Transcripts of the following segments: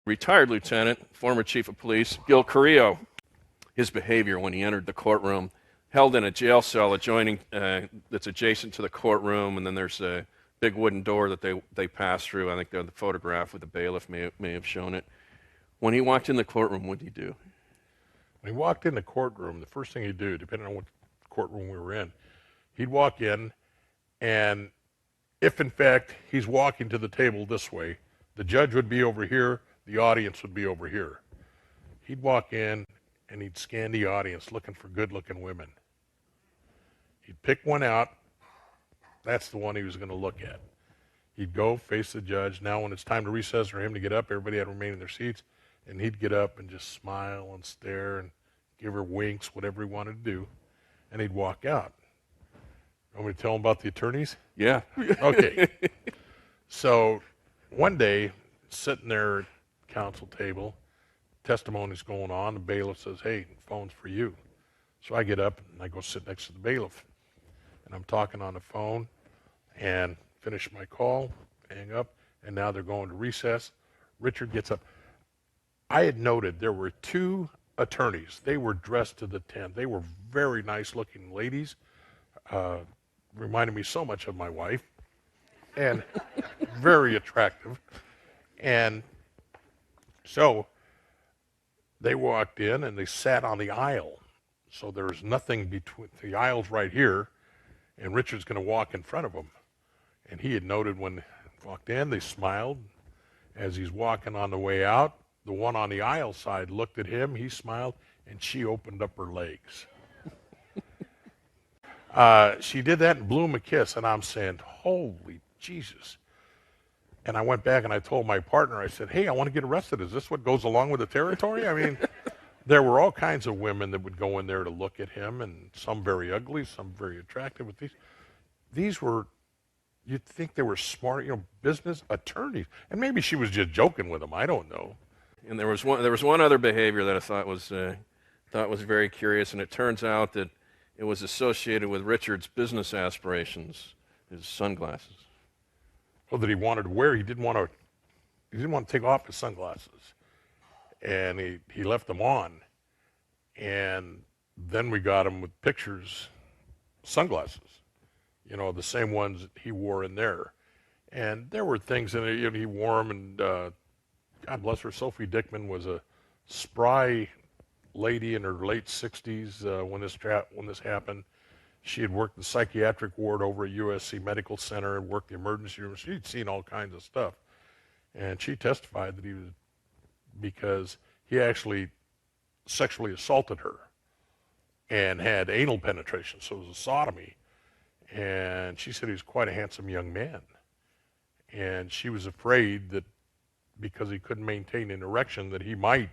retired lieutenant, former chief of police, Gil Carrillo. His behavior when he entered the courtroom, held in a jail cell adjoining, that's adjacent to the courtroom, and then there's a big wooden door that they pass through. I think the photograph with the bailiff may have shown it. When he walked in the courtroom, what did he do? When he walked in the courtroom, the first thing he'd do, depending on what courtroom we were in, he'd walk in, and if in fact he's walking to the table this way, the judge would be over here, the audience would be over here. He'd walk in and he'd scan the audience looking for good-looking women. He'd pick one out. That's the one he was going to look at. He'd go face the judge. Now when it's time to recess for him to get up, everybody had to remain in their seats, and he'd get up and just smile and stare and give her winks, whatever he wanted to do, and he'd walk out. Want me to tell him about the attorneys? Yeah. Okay. So one day, sitting there at counsel table, testimony's going on, the bailiff says, "Hey, phone's for you." So I get up and I go sit next to the bailiff, and I'm talking on the phone and finish my call, hang up, and now they're going to recess. Richard gets up. I had noted there were two attorneys. They were dressed to the 10. They were very nice looking ladies, reminded me so much of my wife, and very attractive. And so they walked in and they sat on the aisle. So there's nothing between, the aisle's right here, and Richard's going to walk in front of them. And he had noted when he walked in, they smiled. As he's walking on the way out, the one on the aisle side looked at him, he smiled, and she opened up her legs. She did that and blew him a kiss, and I'm saying, holy Jesus. And I went back and I told my partner, I said, "Hey, I want to get arrested. Is this what goes along with the territory?" I mean, there were all kinds of women that would go in there to look at him, and some very ugly, some very attractive. But these were, you'd think they were smart, business attorneys. And maybe she was just joking with him. I don't know. And there was one other behavior that I thought was very curious, and it turns out that it was associated with Richard's business aspirations, his sunglasses. Well, that he wanted to wear, he didn't want to take off his sunglasses, and he left them on. And then we got him with pictures, sunglasses, the same ones that he wore in there. And there were things in it, he wore them, and God bless her, Sophie Dickman was a spry lady in her late 60s when this happened. She had worked the psychiatric ward over at USC Medical Center and worked the emergency room. She'd seen all kinds of stuff. And she testified that because he actually sexually assaulted her and had anal penetration, so it was a sodomy. And she said he was quite a handsome young man. And she was afraid that because he couldn't maintain an erection that he might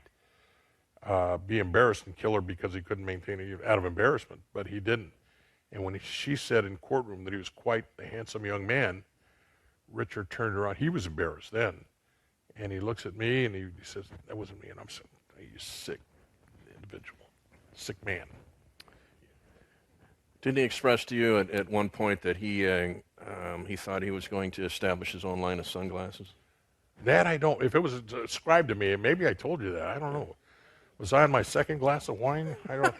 be embarrassed and kill her because he couldn't maintain it out of embarrassment, but he didn't. And when she said in courtroom that he was quite a handsome young man, Richard turned around. He was embarrassed then. And he looks at me and he says, "That wasn't me." And I'm saying, "You sick individual, sick man." Didn't he express to you at one point that he thought he was going to establish his own line of sunglasses? That I don't, if it was described to me, maybe I told you that. I don't know. Was I on my second glass of wine? I don't.